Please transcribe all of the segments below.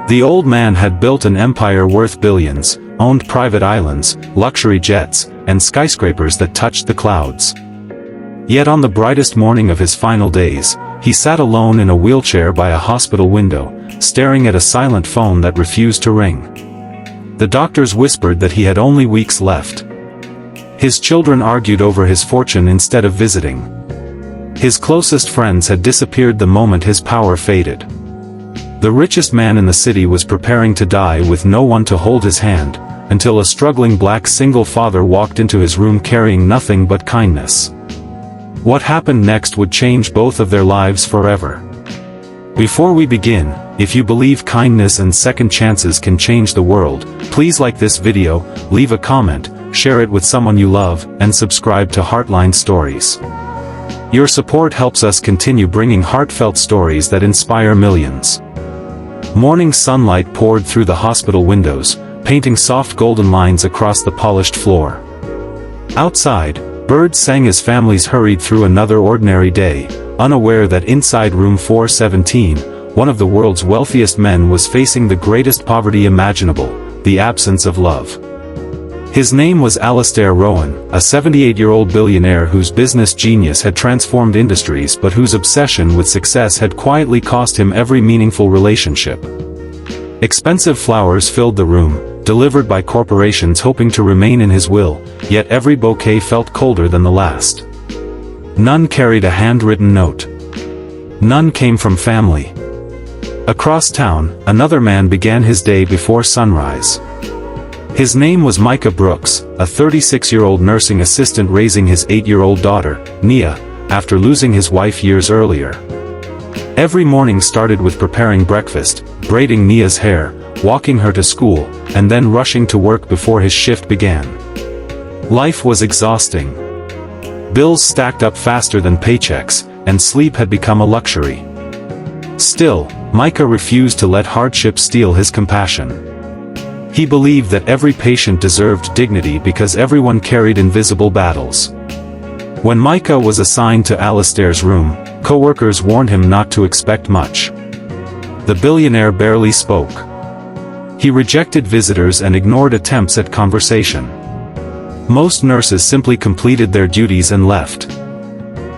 The old man had built an empire worth billions, owned private islands, luxury jets, and skyscrapers that touched the clouds. Yet on the brightest morning of his final days, he sat alone in a wheelchair by a hospital window, staring at a silent phone that refused to ring. The doctors whispered that he had only weeks left. His children argued over his fortune instead of visiting. His closest friends had disappeared the moment his power faded. The richest man in the city was preparing to die with no one to hold his hand, until a struggling black single father walked into his room carrying nothing but kindness. What happened next would change both of their lives forever. Before we begin, if you believe kindness and second chances can change the world, please like this video, leave a comment, share it with someone you love, and subscribe to Heartline Stories. Your support helps us continue bringing heartfelt stories that inspire millions. Morning sunlight poured through the hospital windows, painting soft golden lines across the polished floor. Outside, birds sang as families hurried through another ordinary day, unaware that inside room 417, one of the world's wealthiest men was facing the greatest poverty imaginable, the absence of love. His name was Alistair Rowan, a 78-year-old billionaire whose business genius had transformed industries but whose obsession with success had quietly cost him every meaningful relationship. Expensive flowers filled the room, delivered by corporations hoping to remain in his will, yet every bouquet felt colder than the last. None carried a handwritten note. None came from family. Across town, another man began his day before sunrise. His name was Micah Brooks, a 36-year-old nursing assistant raising his 8-year-old daughter, Nia, after losing his wife years earlier. Every morning started with preparing breakfast, braiding Nia's hair, walking her to school, and then rushing to work before his shift began. Life was exhausting. Bills stacked up faster than paychecks, and sleep had become a luxury. Still, Micah refused to let hardship steal his compassion. He believed that every patient deserved dignity because everyone carried invisible battles. When Micah was assigned to Alistair's room, co-workers warned him not to expect much. The billionaire barely spoke. He rejected visitors and ignored attempts at conversation. Most nurses simply completed their duties and left.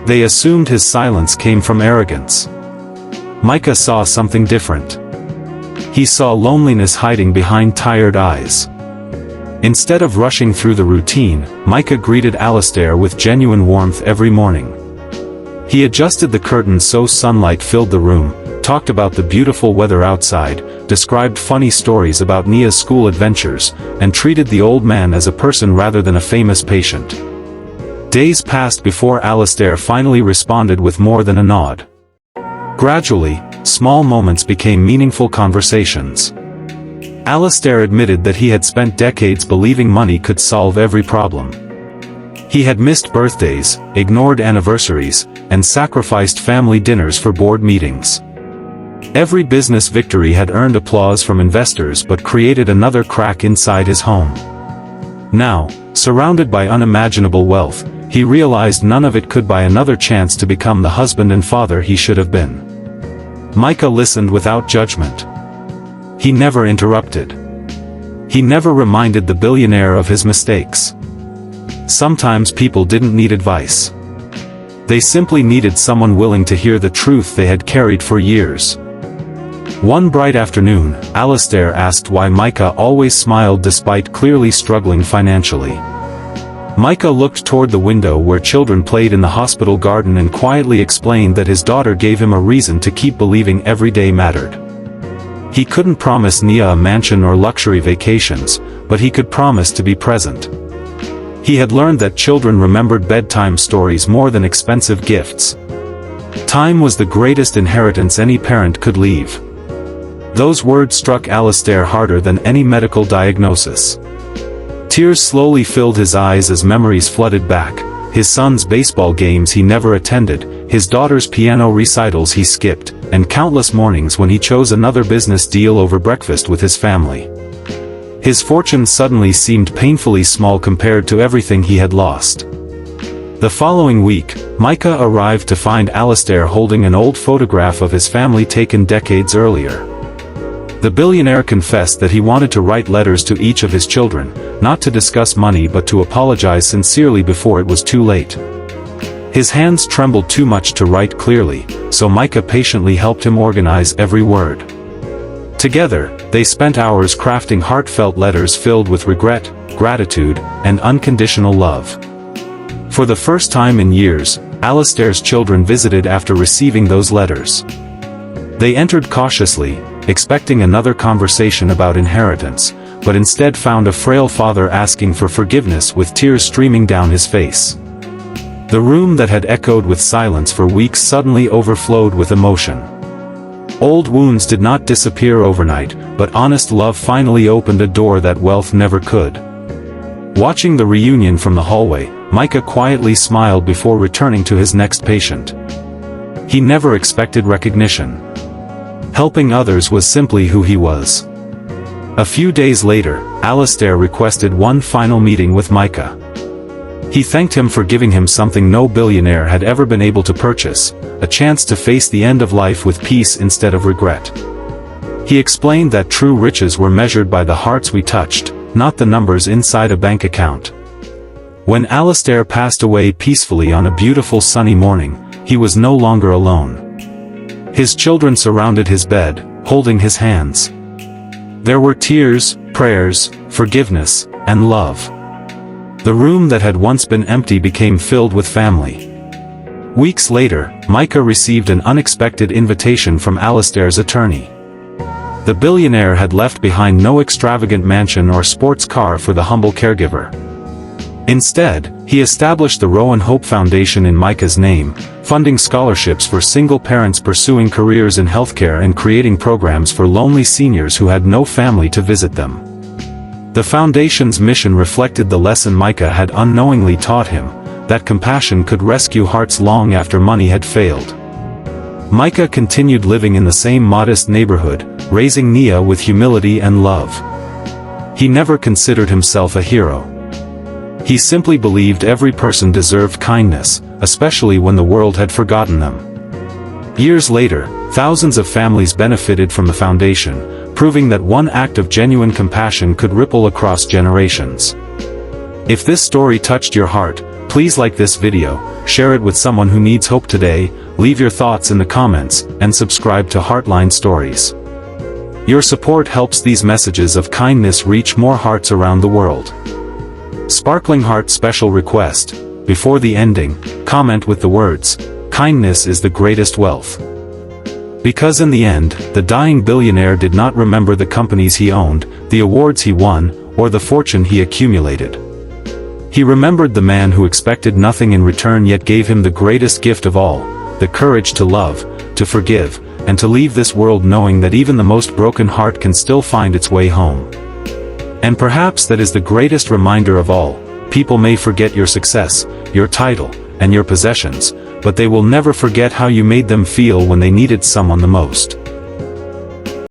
They assumed his silence came from arrogance. Micah saw something different. He saw loneliness hiding behind tired eyes. Instead of rushing through the routine, Micah greeted Alistair with genuine warmth every morning. He adjusted the curtains so sunlight filled the room, talked about the beautiful weather outside, described funny stories about Nia's school adventures, and treated the old man as a person rather than a famous patient. Days passed before Alistair finally responded with more than a nod. Gradually, small moments became meaningful conversations. Alistair admitted that he had spent decades believing money could solve every problem. He had missed birthdays, ignored anniversaries, and sacrificed family dinners for board meetings. Every business victory had earned applause from investors but created another crack inside his home. Now, surrounded by unimaginable wealth, he realized none of it could buy another chance to become the husband and father he should have been. Micah listened without judgment. He never interrupted. He never reminded the billionaire of his mistakes. Sometimes people didn't need advice. They simply needed someone willing to hear the truth they had carried for years. One bright afternoon, Alistair asked why Micah always smiled despite clearly struggling financially. Micah looked toward the window where children played in the hospital garden and quietly explained that his daughter gave him a reason to keep believing every day mattered. He couldn't promise Nia a mansion or luxury vacations, but he could promise to be present. He had learned that children remembered bedtime stories more than expensive gifts. Time was the greatest inheritance any parent could leave. Those words struck Alistair harder than any medical diagnosis. Tears slowly filled his eyes as memories flooded back, his son's baseball games he never attended, his daughter's piano recitals he skipped, and countless mornings when he chose another business deal over breakfast with his family. His fortune suddenly seemed painfully small compared to everything he had lost. The following week, Micah arrived to find Alistair holding an old photograph of his family taken decades earlier. The billionaire confessed that he wanted to write letters to each of his children, not to discuss money but to apologize sincerely before it was too late. His hands trembled too much to write clearly, so Micah patiently helped him organize every word. Together, they spent hours crafting heartfelt letters filled with regret, gratitude, and unconditional love. For the first time in years, Alastair's children visited after receiving those letters. They entered cautiously, expecting another conversation about inheritance, but instead found a frail father asking for forgiveness with tears streaming down his face. The room that had echoed with silence for weeks suddenly overflowed with emotion. Old wounds did not disappear overnight, but honest love finally opened a door that wealth never could. Watching the reunion from the hallway, Micah quietly smiled before returning to his next patient. He never expected recognition. Helping others was simply who he was. A few days later, Alastair requested one final meeting with Micah. He thanked him for giving him something no billionaire had ever been able to purchase, a chance to face the end of life with peace instead of regret. He explained that true riches were measured by the hearts we touched, not the numbers inside a bank account. When Alastair passed away peacefully on a beautiful sunny morning, he was no longer alone. His children surrounded his bed, holding his hands. There were tears, prayers, forgiveness, and love. The room that had once been empty became filled with family. Weeks later, Micah received an unexpected invitation from Alastair's attorney. The billionaire had left behind no extravagant mansion or sports car for the humble caregiver. Instead, he established the Rowan Hope Foundation in Micah's name, funding scholarships for single parents pursuing careers in healthcare and creating programs for lonely seniors who had no family to visit them. The foundation's mission reflected the lesson Micah had unknowingly taught him, that compassion could rescue hearts long after money had failed. Micah continued living in the same modest neighborhood, raising Nia with humility and love. He never considered himself a hero. He simply believed every person deserved kindness, especially when the world had forgotten them. Years later, thousands of families benefited from the foundation, proving that one act of genuine compassion could ripple across generations. If this story touched your heart, please like this video, share it with someone who needs hope today, leave your thoughts in the comments, and subscribe to Heartline Stories. Your support helps these messages of kindness reach more hearts around the world. Sparkling Heart special request: before the ending, comment with the words, "Kindness is the greatest wealth." Because in the end, the dying billionaire did not remember the companies he owned, the awards he won, or the fortune he accumulated. He remembered the man who expected nothing in return yet gave him the greatest gift of all, the courage to love, to forgive, and to leave this world knowing that even the most broken heart can still find its way home. And perhaps that is the greatest reminder of all: people may forget your success, your title, and your possessions, but they will never forget how you made them feel when they needed someone the most.